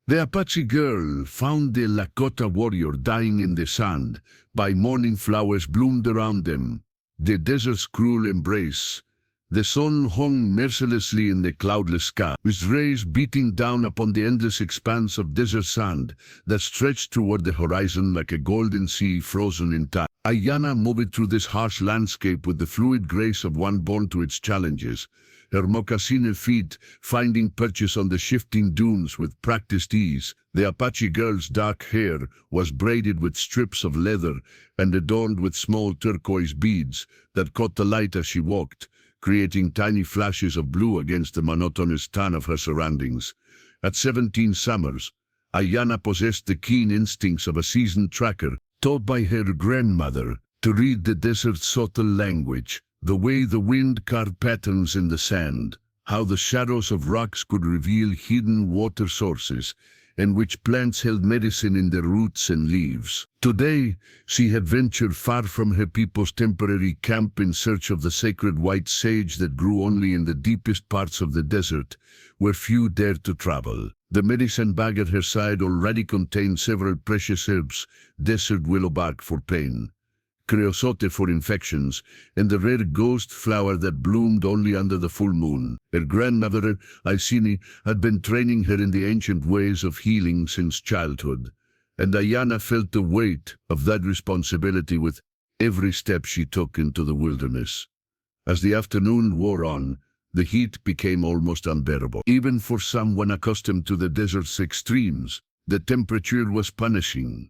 The Apache girl found the Lakota warrior dying in the sand. By morning flowers bloomed around them, the desert's cruel embrace. The sun hung mercilessly in the cloudless sky, its rays beating down upon the endless expanse of desert sand that stretched toward the horizon like a golden sea frozen in time. Ayana moved through this harsh landscape with the fluid grace of one born to its challenges, her moccasined feet finding purchase on the shifting dunes with practiced ease. The Apache girl's dark hair was braided with strips of leather and adorned with small turquoise beads that caught the light as she walked, creating tiny flashes of blue against the monotonous tan of her surroundings. At 17 summers, Ayana possessed the keen instincts of a seasoned tracker, taught by her grandmother to read the desert's subtle language, the way the wind carved patterns in the sand, how the shadows of rocks could reveal hidden water sources, and which plants held medicine in their roots and leaves. Today, she had ventured far from her people's temporary camp in search of the sacred white sage that grew only in the deepest parts of the desert, where few dared to travel. The medicine bag at her side already contained several precious herbs: desert willowbark for pain, creosote for infections, and the rare ghost flower that bloomed only under the full moon. Her grandmother, Iceni, had been training her in the ancient ways of healing since childhood, and Ayana felt the weight of that responsibility with every step she took into the wilderness. As the afternoon wore on, the heat became almost unbearable. Even for someone accustomed to the desert's extremes, the temperature was punishing.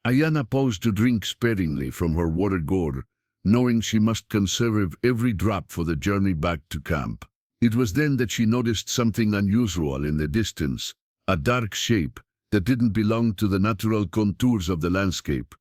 Ayana paused to drink sparingly from her water gourd, knowing she must conserve every drop for the journey back to camp. It was then that she noticed something unusual in the distance, a dark shape that didn't belong to the natural contours of the landscape.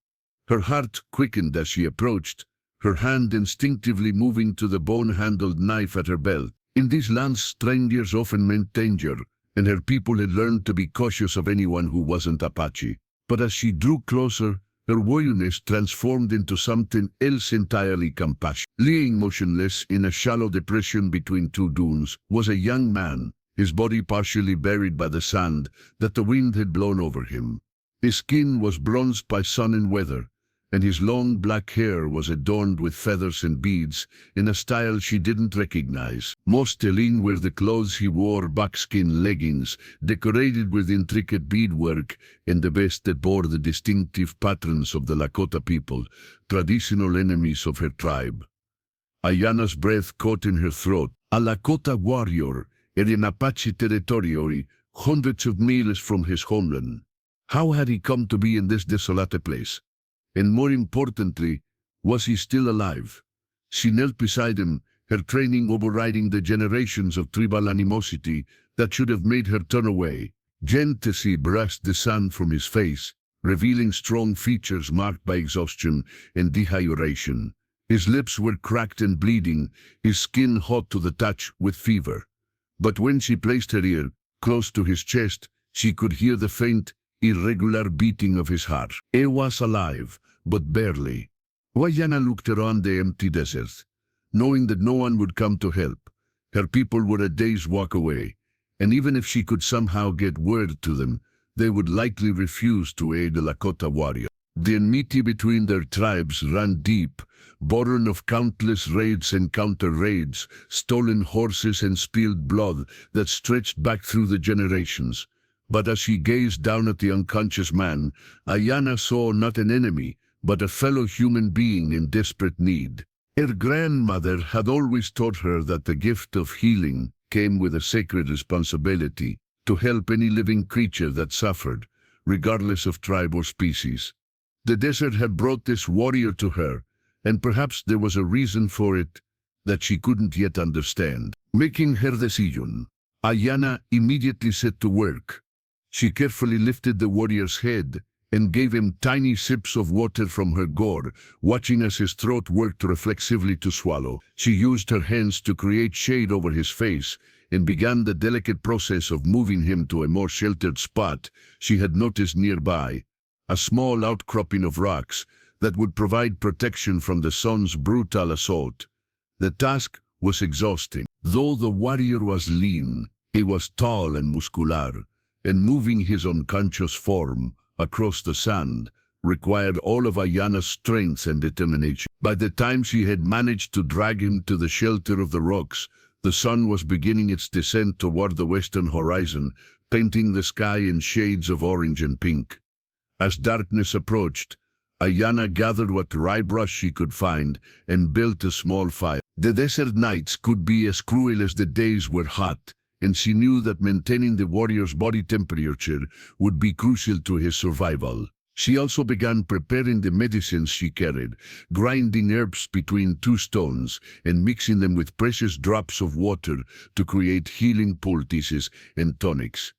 Her heart quickened as she approached, her hand instinctively moving to the bone-handled knife at her belt. In these lands, strangers often meant danger, and her people had learned to be cautious of anyone who wasn't Apache. But as she drew closer, her wariness transformed into something else entirely: compassion. Laying motionless in a shallow depression between two dunes was a young man, his body partially buried by the sand that the wind had blown over him. His skin was bronzed by sun and weather, and his long black hair was adorned with feathers and beads in a style she didn't recognize. Most telling were the clothes he wore: buckskin leggings decorated with intricate beadwork, and the vest that bore the distinctive patterns of the Lakota people, traditional enemies of her tribe. Ayana's breath caught in her throat. A Lakota warrior in Apache territory, hundreds of miles from his homeland. How had he come to be in this desolate place? And more importantly, was he still alive? She knelt beside him, her training overriding the generations of tribal animosity that should have made her turn away. Gently brushed the sun from his face, revealing strong features marked by exhaustion and dehydration. His lips were cracked and bleeding, his skin hot to the touch with fever. But when she placed her ear close to his chest, she could hear the faint, irregular beating of his heart. He was alive, but barely. Ayana looked around the empty desert, knowing that no one would come to help. Her people were a day's walk away, and even if she could somehow get word to them, they would likely refuse to aid the Lakota warrior. The enmity between their tribes ran deep, born of countless raids and counter-raids, stolen horses and spilled blood that stretched back through the generations. But as she gazed down at the unconscious man, Ayana saw not an enemy, but a fellow human being in desperate need. Her grandmother had always taught her that the gift of healing came with a sacred responsibility to help any living creature that suffered, regardless of tribe or species. The desert had brought this warrior to her, and perhaps there was a reason for it that she couldn't yet understand. Making her decision, Ayana immediately set to work. She carefully lifted the warrior's head and gave him tiny sips of water from her gourd, watching as his throat worked reflexively to swallow. She used her hands to create shade over his face and began the delicate process of moving him to a more sheltered spot she had noticed nearby, a small outcropping of rocks that would provide protection from the sun's brutal assault. The task was exhausting. Though the warrior was lean, he was tall and muscular, and moving his unconscious form across the sand required all of Ayana's strength and determination. By the time she had managed to drag him to the shelter of the rocks, the sun was beginning its descent toward the western horizon, painting the sky in shades of orange and pink. As darkness approached, Ayana gathered what dry brush she could find and built a small fire. The desert nights could be as cruel as the days were hot, and she knew that maintaining the warrior's body temperature would be crucial to his survival. She also began preparing the medicines she carried, grinding herbs between two stones and mixing them with precious drops of water to create healing poultices and tonics.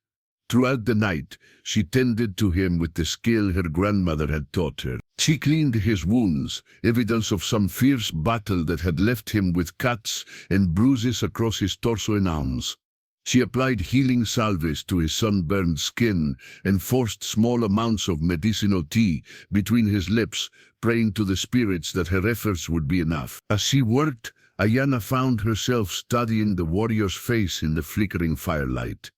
Throughout the night, she tended to him with the skill her grandmother had taught her. She cleaned his wounds, evidence of some fierce battle that had left him with cuts and bruises across his torso and arms. She applied healing salves to his sunburned skin and forced small amounts of medicinal tea between his lips, praying to the spirits that her efforts would be enough. As she worked, Ayana found herself studying the warrior's face in the flickering firelight.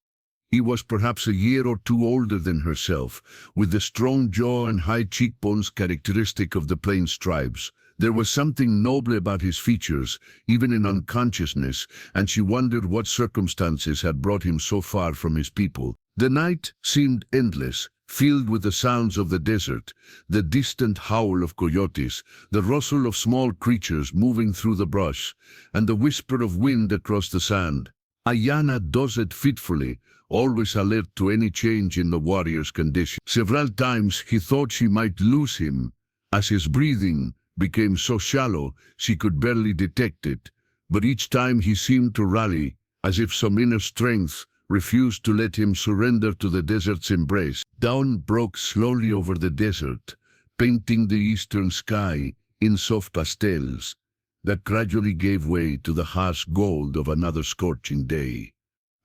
He was perhaps a year or two older than herself, with the strong jaw and high cheekbones characteristic of the Plains tribes. There was something noble about his features, even in unconsciousness, and she wondered what circumstances had brought him so far from his people. The night seemed endless, filled with the sounds of the desert, the distant howl of coyotes, the rustle of small creatures moving through the brush, and the whisper of wind across the sand. Ayana dozed fitfully, always alert to any change in the warrior's condition. Several times he thought she might lose him, as his breathing became so shallow she could barely detect it, but each time he seemed to rally, as if some inner strength refused to let him surrender to the desert's embrace. Dawn broke slowly over the desert, painting the eastern sky in soft pastels that gradually gave way to the harsh gold of another scorching day.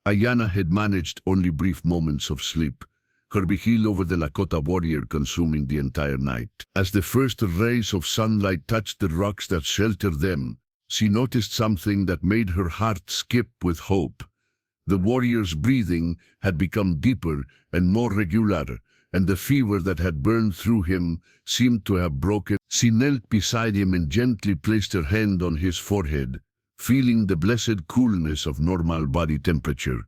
Ayana had managed only brief moments of sleep, her vigil over the Lakota warrior consuming the entire night. As the first rays of sunlight touched the rocks that sheltered them, she noticed something that made her heart skip with hope. The warrior's breathing had become deeper and more regular, and the fever that had burned through him seemed to have broken. She knelt beside him and gently placed her hand on his forehead, feeling the blessed coolness of normal body temperature.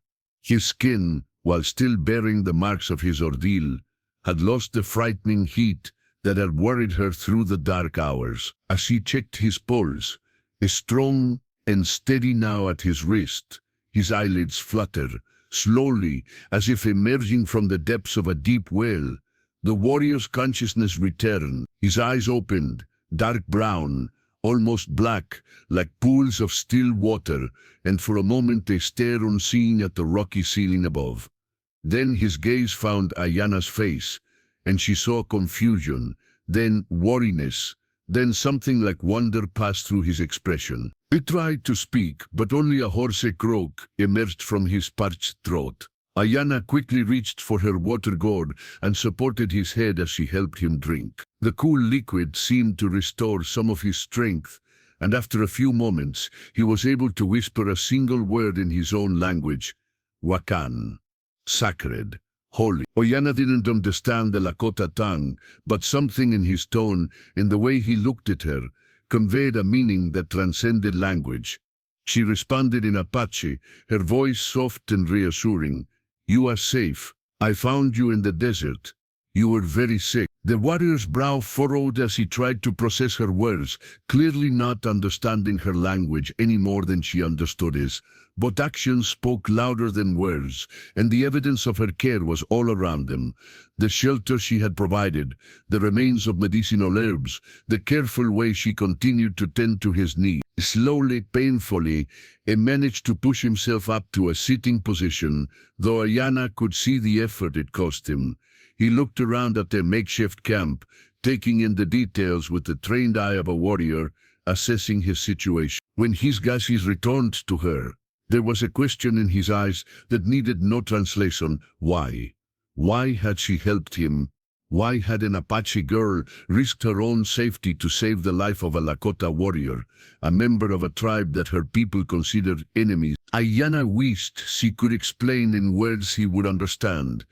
His skin, while still bearing the marks of his ordeal, had lost the frightening heat that had worried her through the dark hours. As she checked his pulse, strong and steady now at his wrist, his eyelids fluttered, slowly, as if emerging from the depths of a deep well. The warrior's consciousness returned. His eyes opened, dark brown, almost black, like pools of still water, and for a moment they stared unseeing at the rocky ceiling above. Then his gaze found Ayana's face, and she saw confusion, then worriness, then something like wonder passed through his expression. He tried to speak, but only a hoarse croak emerged from his parched throat. Ayana quickly reached for her water gourd and supported his head as she helped him drink. The cool liquid seemed to restore some of his strength, and after a few moments, he was able to whisper a single word in his own language, Wakan, sacred, holy. Ayana didn't understand the Lakota tongue, but something in his tone, in the way he looked at her, conveyed a meaning that transcended language. She responded in Apache, her voice soft and reassuring. You are safe. I found you in the desert. You were very sick. The warrior's brow furrowed as he tried to process her words, clearly not understanding her language any more than she understood his. But actions spoke louder than words, and the evidence of her care was all around them. The shelter she had provided, the remains of medicinal herbs, the careful way she continued to tend to his needs. Slowly, painfully, he managed to push himself up to a sitting position, though Ayana could see the effort it cost him. He looked around at their makeshift camp, taking in the details with the trained eye of a warrior, assessing his situation. When his gazes returned to her, there was a question in his eyes that needed no translation. Why? Why had she helped him? Why had an Apache girl risked her own safety to save the life of a Lakota warrior, a member of a tribe that her people considered enemies? Ayanna wished she could explain in words he would understand.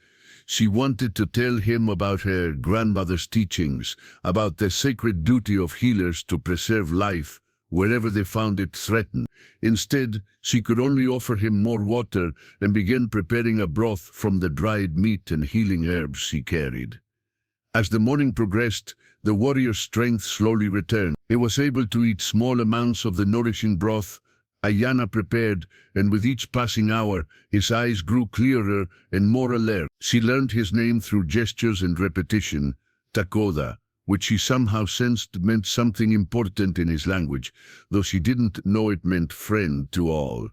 She wanted to tell him about her grandmother's teachings, about the sacred duty of healers to preserve life wherever they found it threatened. Instead, she could only offer him more water and began preparing a broth from the dried meat and healing herbs she carried. As the morning progressed, the warrior's strength slowly returned. He was able to eat small amounts of the nourishing broth Ayanna prepared, and with each passing hour, his eyes grew clearer and more alert. She learned his name through gestures and repetition, Lakota, which she somehow sensed meant something important in his language, though she didn't know it meant friend to all.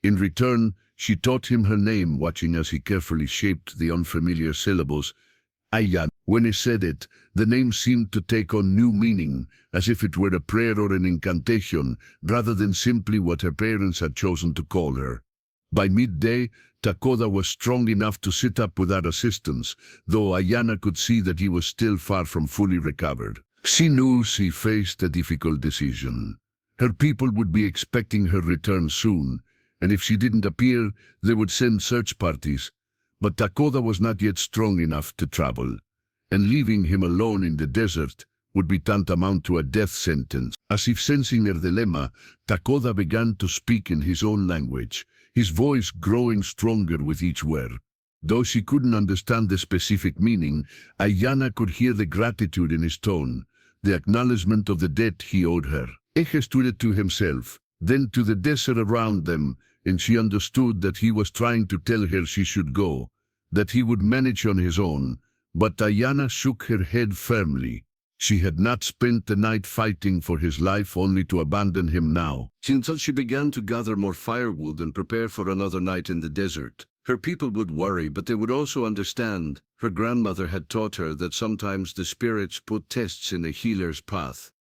In return, she taught him her name, watching as he carefully shaped the unfamiliar syllables. Ayanna. When he said it, the name seemed to take on new meaning, as if it were a prayer or an incantation, rather than simply what her parents had chosen to call her. By midday, Lakota was strong enough to sit up without assistance, though Ayanna could see that he was still far from fully recovered. She knew she faced a difficult decision. Her people would be expecting her return soon, and if she didn't appear, they would send search parties. But Lakota was not yet strong enough to travel, and leaving him alone in the desert would be tantamount to a death sentence. As if sensing their dilemma, Lakota began to speak in his own language, his voice growing stronger with each word. Though she couldn't understand the specific meaning, Ayanna could hear the gratitude in his tone, the acknowledgement of the debt he owed her. He gestured it to himself, then to the desert around them, and she understood that he was trying to tell her she should go, that he would manage on his own. But Ayanna shook her head firmly. She had not spent the night fighting for his life only to abandon him now. Until she began to gather more firewood and prepare for another night in the desert. Her people would worry, but they would also understand. Her grandmother had taught her that sometimes the spirits put tests in a healer's path.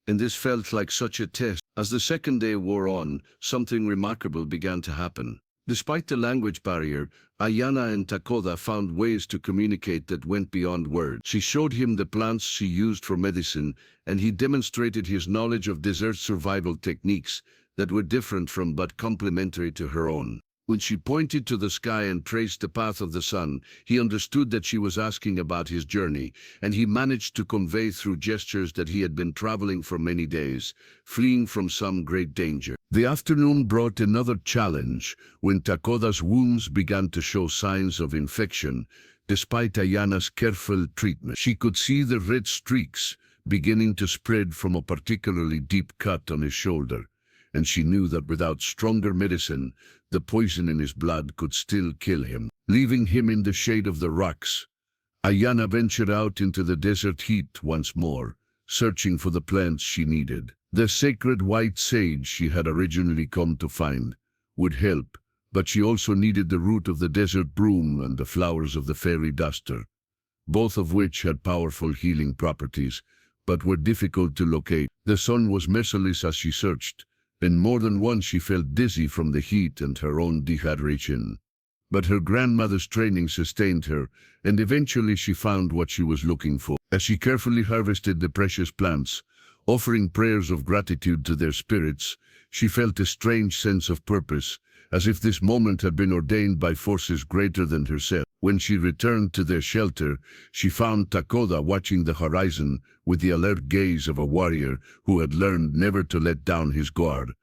And this felt like such a test. As the second day wore on, something remarkable began to happen. Despite the language barrier, Ayanna and Lakota found ways to communicate that went beyond words. She showed him the plants she used for medicine, and he demonstrated his knowledge of desert survival techniques that were different from but complementary to her own. When she pointed to the sky and traced the path of the sun, he understood that she was asking about his journey, and he managed to convey through gestures that he had been traveling for many days, fleeing from some great danger. The afternoon brought another challenge when Lakota's wounds began to show signs of infection. Despite Ayanna's careful treatment, she could see the red streaks beginning to spread from a particularly deep cut on his shoulder, and she knew that without stronger medicine, the poison in his blood could still kill him. Leaving him in the shade of the rocks, Ayanna ventured out into the desert heat once more, searching for the plants she needed. The sacred white sage she had originally come to find would help, but she also needed the root of the desert broom and the flowers of the fairy duster, both of which had powerful healing properties, but were difficult to locate. The sun was merciless as she searched, and more than once she felt dizzy from the heat and her own dehydration. But her grandmother's training sustained her, and eventually she found what she was looking for. As she carefully harvested the precious plants, offering prayers of gratitude to their spirits, she felt a strange sense of purpose, as if this moment had been ordained by forces greater than herself. When she returned to their shelter, she found Lakota watching the horizon with the alert gaze of a warrior who had learned never to let down his guard.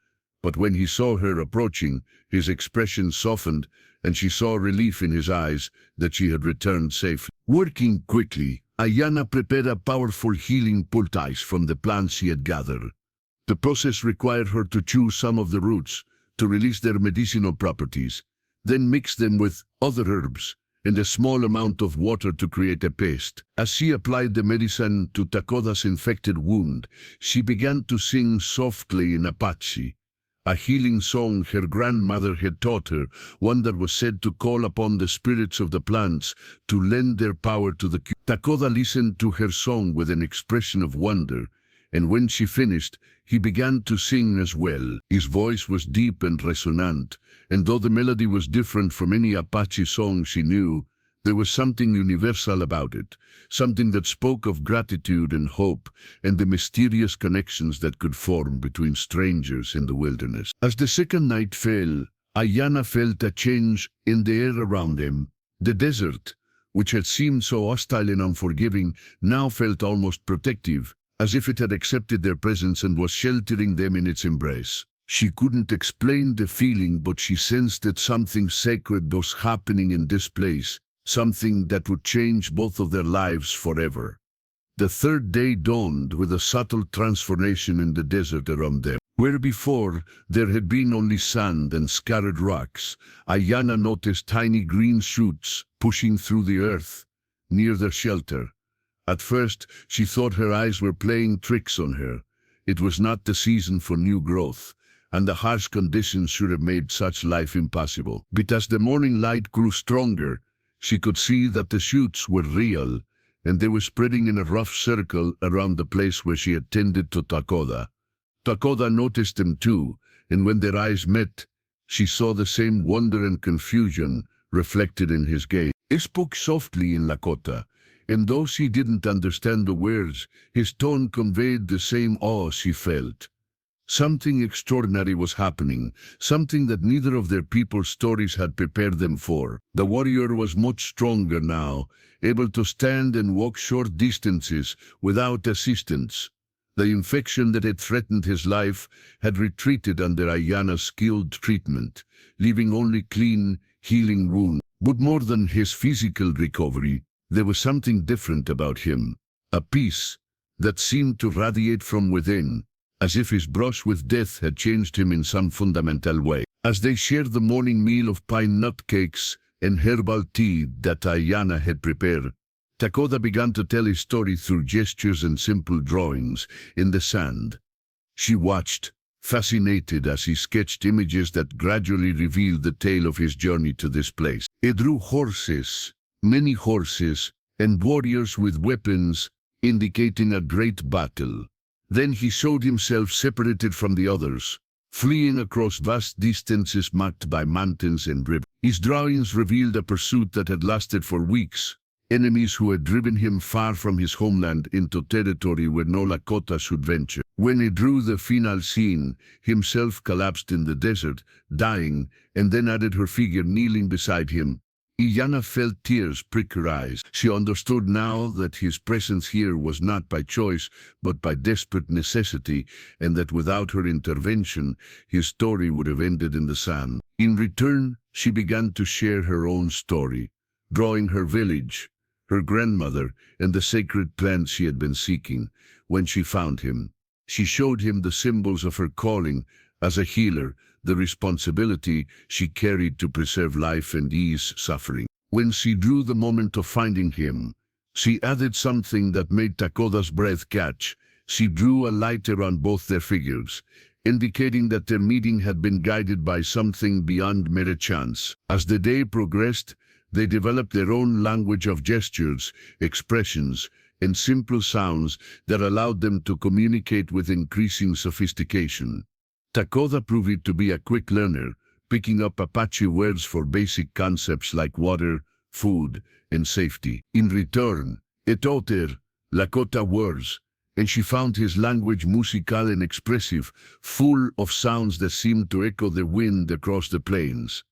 But when he saw her approaching, his expression softened, and she saw relief in his eyes that she had returned safely. Working quickly, Ayanna prepared a powerful healing poultice from the plants she had gathered. The process required her to chew some of the roots to release their medicinal properties, then mix them with other herbs and a small amount of water to create a paste. As she applied the medicine to Lakota's infected wound, she began to sing softly in Apache, a healing song her grandmother had taught her, one that was said to call upon the spirits of the plants to lend their power to the cure. Lakota listened to her song with an expression of wonder, and when she finished, he began to sing as well. His voice was deep and resonant, and though the melody was different from any Apache song she knew, There was something universal about it, something that spoke of gratitude and hope and the mysterious connections that could form between strangers in the wilderness. As the second night fell, Ayana felt a change in the air around them. The desert, which had seemed so hostile and unforgiving, now felt almost protective, as if it had accepted their presence and was sheltering them in its embrace. She couldn't explain the feeling, but she sensed that something sacred was happening in this place, something that would change both of their lives forever. The third day dawned with a subtle transformation in the desert around them. Where before there had been only sand and scattered rocks, Ayana noticed tiny green shoots pushing through the earth near their shelter. At first, she thought her eyes were playing tricks on her. It was not the season for new growth, and the harsh conditions should have made such life impossible. But as the morning light grew stronger, she could see that the shoots were real, and they were spreading in a rough circle around the place where she had tended to Lakota. Lakota noticed them too, and when their eyes met, she saw the same wonder and confusion reflected in his gaze. He spoke softly in Lakota, and though she didn't understand the words, his tone conveyed the same awe she felt. Something extraordinary was happening, something that neither of their people's stories had prepared them for. The warrior was much stronger now, able to stand and walk short distances without assistance. The infection that had threatened his life had retreated under Ayana's skilled treatment, leaving only clean, healing wounds. But more than his physical recovery, there was something different about him, a peace that seemed to radiate from within, as if his brush with death had changed him in some fundamental way. As they shared the morning meal of pine nut cakes and herbal tea that Ayana had prepared, Lakota began to tell his story through gestures and simple drawings in the sand. She watched, fascinated as he sketched images that gradually revealed the tale of his journey to this place. He drew horses, many horses, and warriors with weapons, indicating a great battle. Then he showed himself separated from the others, fleeing across vast distances marked by mountains and rivers. His drawings revealed a pursuit that had lasted for weeks, enemies who had driven him far from his homeland into territory where no Lakota should venture. When he drew the final scene, himself collapsed in the desert, dying, and then added her figure kneeling beside him, Ayana felt tears prick her eyes. She understood now that his presence here was not by choice, but by desperate necessity, and that without her intervention, his story would have ended in the sand. In return, she began to share her own story, drawing her village, her grandmother, and the sacred plants she had been seeking. When she found him, she showed him the symbols of her calling as a healer, the responsibility she carried to preserve life and ease suffering. When she drew the moment of finding him, she added something that made Lakota's breath catch. She drew a light around both their figures, indicating that their meeting had been guided by something beyond mere chance. As the day progressed, they developed their own language of gestures, expressions, and simple sounds that allowed them to communicate with increasing sophistication. Lakota proved to be a quick learner, picking up Apache words for basic concepts like water, food, and safety. In return, he taught her Lakota words, and she found his language musical and expressive, full of sounds that seemed to echo the wind across the plains.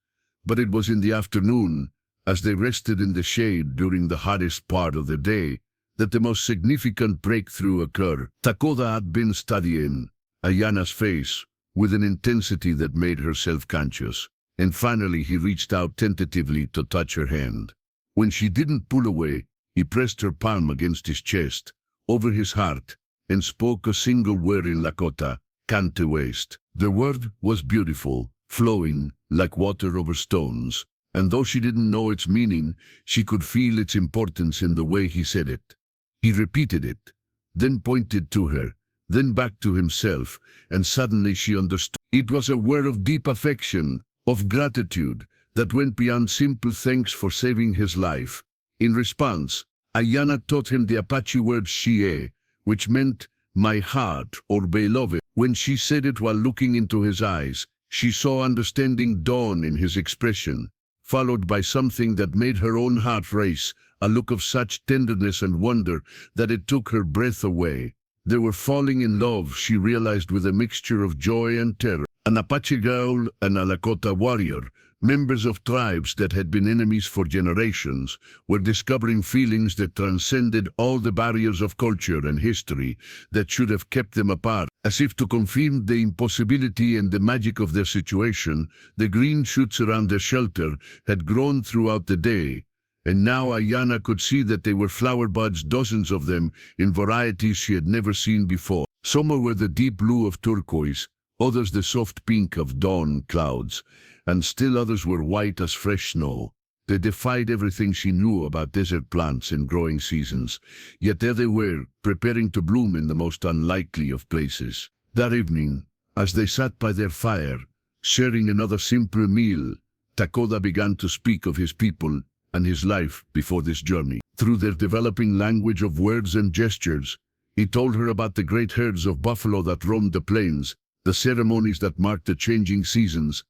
But it was in the afternoon, as they rested in the shade during the hottest part of the day, that the most significant breakthrough occurred. Lakota had been studying Ayana's face with an intensity that made her self-conscious, and finally he reached out tentatively to touch her hand. When she didn't pull away, he pressed her palm against his chest, over his heart, and spoke a single word in Lakota, "Can't waste." The word was beautiful, flowing like water over stones, and though she didn't know its meaning, she could feel its importance in the way he said it. He repeated it, then pointed to her, then back to himself, and suddenly she understood. It was a word of deep affection, of gratitude, that went beyond simple thanks for saving his life. In response, Ayana taught him the Apache word "shie," which meant "my heart" or "beloved." When she said it while looking into his eyes, she saw understanding dawn in his expression. followed by something that made her own heart race, a look of such tenderness and wonder that it took her breath away. They were falling in love, she realized, with a mixture of joy and terror. An Apache girl and a Lakota warrior, members of tribes that had been enemies for generations, were discovering feelings that transcended all the barriers of culture and history that should have kept them apart. As if to confirm the impossibility and the magic of their situation, the green shoots around their shelter had grown throughout the day, and now Ayanna could see that they were flower buds, dozens of them, in varieties she had never seen before. Some were the deep blue of turquoise, others the soft pink of dawn clouds, and still others were white as fresh snow. They defied everything she knew about desert plants and growing seasons, yet there they were, preparing to bloom in the most unlikely of places. That evening, as they sat by their fire, sharing another simple meal, Lakota began to speak of his people and his life before this journey. Through their developing language of words and gestures, he told her about the great herds of buffalo that roamed the plains, the ceremonies that marked the changing seasons,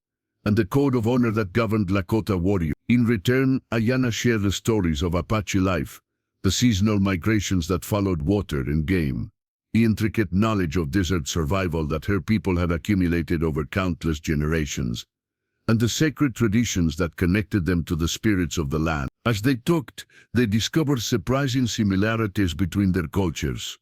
and the code of honor that governed Lakota warriors. In return, Ayanna shared the stories of Apache life, the seasonal migrations that followed water and game, the intricate knowledge of desert survival that her people had accumulated over countless generations, and the sacred traditions that connected them to the spirits of the land. As they talked, they discovered surprising similarities between their cultures.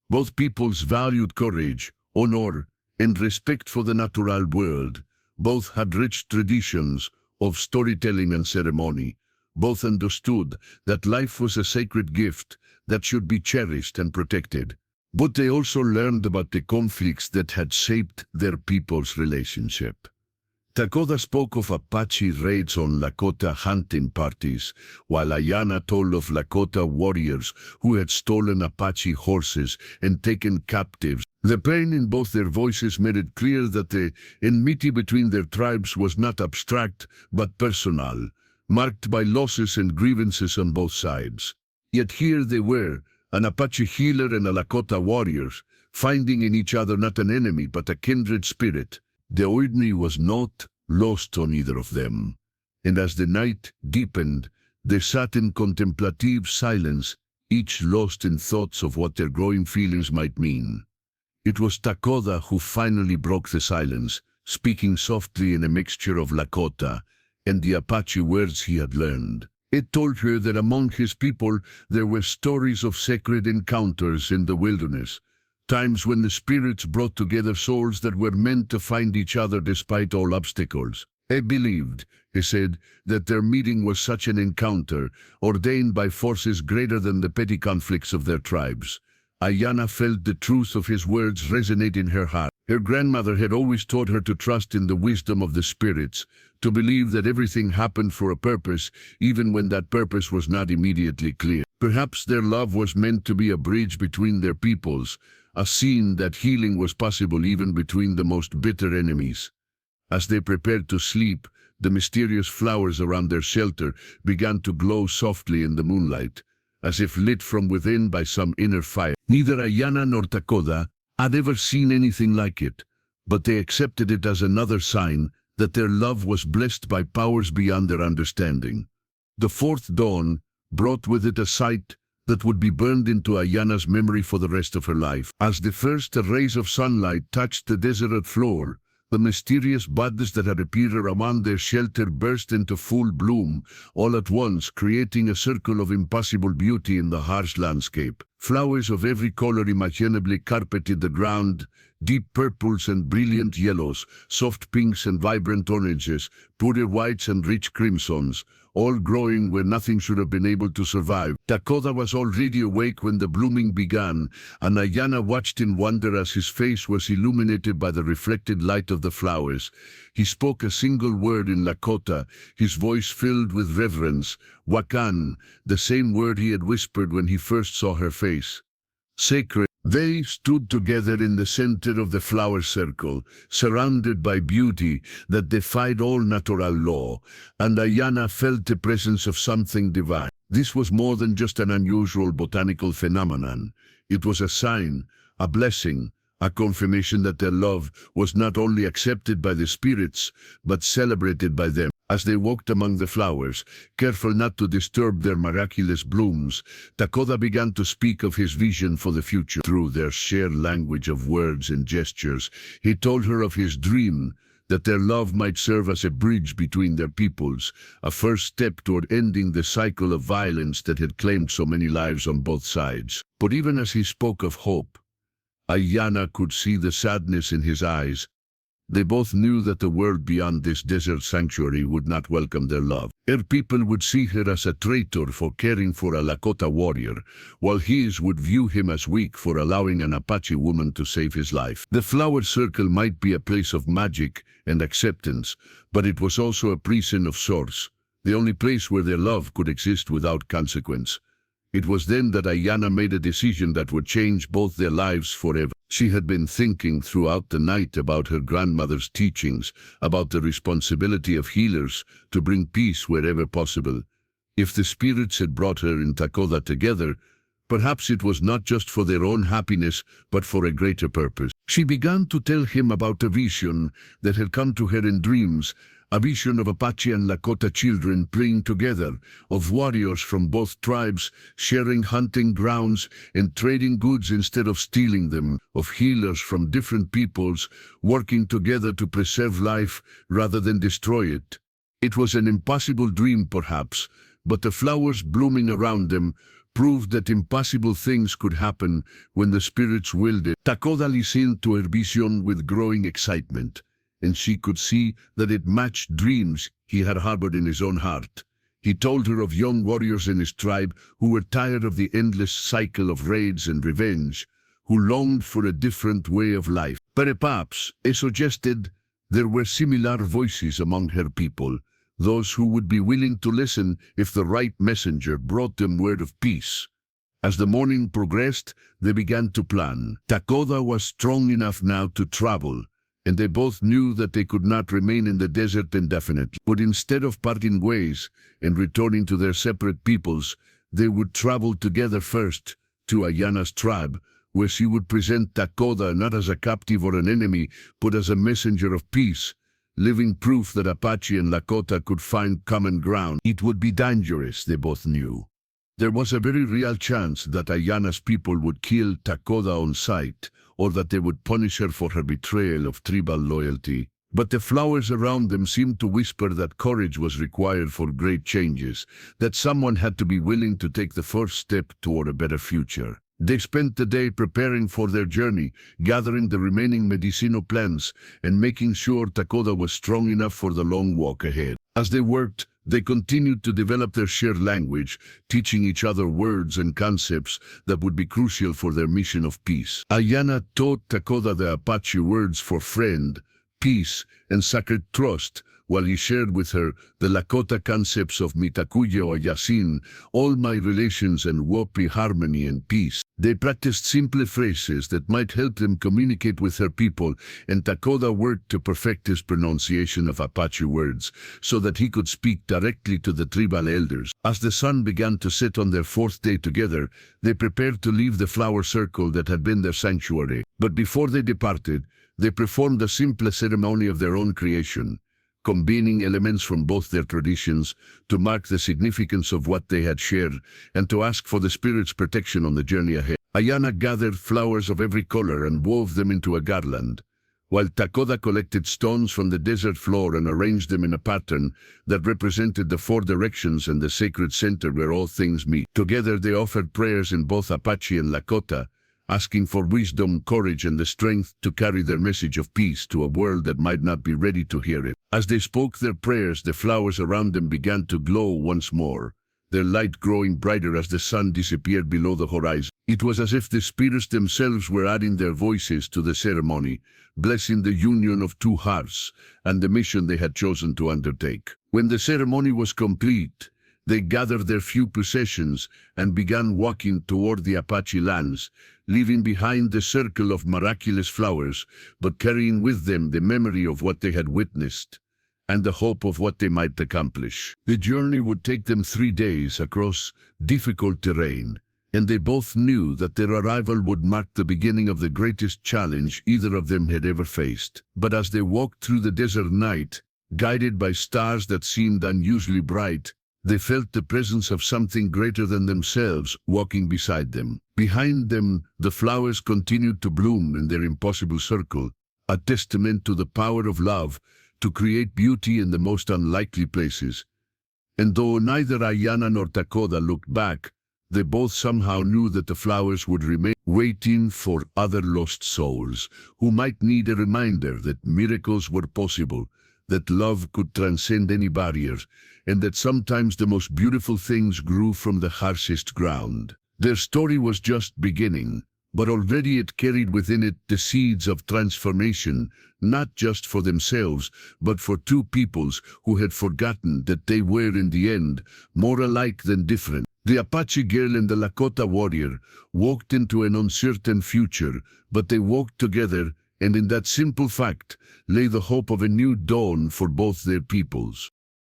Both peoples valued courage, honor, and respect for the natural world. Both had rich traditions of storytelling and ceremony. Both understood that life was a sacred gift that should be cherished and protected. But they also learned about the conflicts that had shaped their people's relationship. Lakota spoke of Apache raids on Lakota hunting parties, while Ayanna told of Lakota warriors who had stolen Apache horses and taken captives. The pain in both their voices made it clear that the enmity between their tribes was not abstract but personal, marked by losses and grievances on both sides. Yet here they were, an Apache healer and a Lakota warrior, finding in each other not an enemy but a kindred spirit. The irony was not lost on either of them, and as the night deepened, they sat in contemplative silence, each lost in thoughts of what their growing feelings might mean. It was Lakota who finally broke the silence, speaking softly in a mixture of Lakota and the Apache words he had learned. It told her that among his people there were stories of sacred encounters in the wilderness, times when the spirits brought together souls that were meant to find each other despite all obstacles. I believed, he said, that their meeting was such an encounter, ordained by forces greater than the petty conflicts of their tribes. Ayanna felt the truth of his words resonate in her heart. Her grandmother had always taught her to trust in the wisdom of the spirits, to believe that everything happened for a purpose, even when that purpose was not immediately clear. Perhaps their love was meant to be a bridge between their peoples, a sign that healing was possible even between the most bitter enemies. As they prepared to sleep, the mysterious flowers around their shelter began to glow softly in the moonlight, as if lit from within by some inner fire. Neither Ayanna nor Lakota had ever seen anything like it, but they accepted it as another sign that their love was blessed by powers beyond their understanding. The fourth dawn brought with it a sight that would be burned into Ayanna's memory for the rest of her life. As the first rays of sunlight touched the desert floor, the mysterious buds that had appeared around their shelter burst into full bloom, all at once creating a circle of impossible beauty in the harsh landscape. Flowers of every color imaginably carpeted the ground, deep purples and brilliant yellows, soft pinks and vibrant oranges, pure whites and rich crimsons, all growing where nothing should have been able to survive. Lakota was already awake when the blooming began, and Ayanna watched in wonder as his face was illuminated by the reflected light of the flowers. He spoke a single word in Lakota, his voice filled with reverence, Wakan, the same word he had whispered when he first saw her face. Sacred. They stood together in the center of the flower circle, surrounded by beauty that defied all natural law, and Ayanna felt the presence of something divine. This was more than just an unusual botanical phenomenon. It was a sign, a blessing, a confirmation that their love was not only accepted by the spirits, but celebrated by them. As they walked among the flowers, careful not to disturb their miraculous blooms, Dakota began to speak of his vision for the future. Through their shared language of words and gestures, he told her of his dream, that their love might serve as a bridge between their peoples, a first step toward ending the cycle of violence that had claimed so many lives on both sides. But even as he spoke of hope, Ayanna could see the sadness in his eyes. They both knew that the world beyond this desert sanctuary would not welcome their love. Her people would see her as a traitor for caring for a Lakota warrior, while his would view him as weak for allowing an Apache woman to save his life. The flower circle might be a place of magic and acceptance, but it was also a prison of sorts, the only place where their love could exist without consequence. It was then that Ayanna made a decision that would change both their lives forever. She had been thinking throughout the night about her grandmother's teachings, about the responsibility of healers to bring peace wherever possible. If the spirits had brought her and Dakota together, perhaps it was not just for their own happiness, but for a greater purpose. She began to tell him about a vision that had come to her in dreams, a vision of Apache and Lakota children playing together, of warriors from both tribes sharing hunting grounds and trading goods instead of stealing them, of healers from different peoples working together to preserve life rather than destroy it. It was an impossible dream, perhaps, but the flowers blooming around them proved that impossible things could happen when the spirits willed it. Dakota listened to her vision with growing excitement, and she could see that it matched dreams he had harbored in his own heart. He told her of young warriors in his tribe who were tired of the endless cycle of raids and revenge, who longed for a different way of life. Perhaps, he suggested, there were similar voices among her people, those who would be willing to listen if the right messenger brought them word of peace. As the morning progressed, they began to plan. Dakota was strong enough now to travel, and they both knew that they could not remain in the desert indefinitely. But instead of parting ways and returning to their separate peoples, they would travel together first to Ayanna's tribe, where she would present Dakota not as a captive or an enemy, but as a messenger of peace, living proof that Apache and Lakota could find common ground. It would be dangerous, they both knew. There was a very real chance that Ayanna's people would kill Dakota on sight, or that they would punish her for her betrayal of tribal loyalty. But the flowers around them seemed to whisper that courage was required for great changes, that someone had to be willing to take the first step toward a better future. They spent the day preparing for their journey, gathering the remaining medicinal plants, and making sure Dakota was strong enough for the long walk ahead. As they worked, they continued to develop their shared language, teaching each other words and concepts that would be crucial for their mission of peace. Ayanna taught Dakota the Apache words for friend, peace, and sacred trust, while he shared with her the Lakota concepts of mitakuye or yasin, all my relations, and wopi, harmony and peace. They practiced simple phrases that might help them communicate with her people, and Dakota worked to perfect his pronunciation of Apache words so that he could speak directly to the tribal elders. As the sun began to set on their fourth day together, they prepared to leave the flower circle that had been their sanctuary. But before they departed, they performed a simple ceremony of their own creation, combining elements from both their traditions to mark the significance of what they had shared and to ask for the spirit's protection on the journey ahead. Ayanna gathered flowers of every color and wove them into a garland, while Dakota collected stones from the desert floor and arranged them in a pattern that represented the four directions and the sacred center where all things meet. Together they offered prayers in both Apache and Lakota, asking for wisdom, courage, and the strength to carry their message of peace to a world that might not be ready to hear it. As they spoke their prayers, the flowers around them began to glow once more, their light growing brighter as the sun disappeared below the horizon. It was as if the spirits themselves were adding their voices to the ceremony, blessing the union of two hearts and the mission they had chosen to undertake. When the ceremony was complete, they gathered their few possessions and began walking toward the Apache lands, leaving behind the circle of miraculous flowers, but carrying with them the memory of what they had witnessed and the hope of what they might accomplish. The journey would take them 3 days across difficult terrain, and they both knew that their arrival would mark the beginning of the greatest challenge either of them had ever faced. But as they walked through the desert night, Guided by stars that seemed unusually bright, they felt the presence of something greater than themselves walking beside them. Behind them, the flowers continued to bloom in their impossible circle, a testament to the power of love to create beauty in the most unlikely places. And though neither Ayana nor Dakota looked back, they both somehow knew that the flowers would remain waiting for other lost souls who might need a reminder that miracles were possible, that love could transcend any barriers, and that sometimes the most beautiful things grew from the harshest ground. Their story was just beginning, but already it carried within it the seeds of transformation, not just for themselves, but for two peoples who had forgotten that they were in the end more alike than different. The Apache girl and the Lakota warrior walked into an uncertain future, but they walked together, and in that simple fact lay the hope of a new dawn for both their peoples.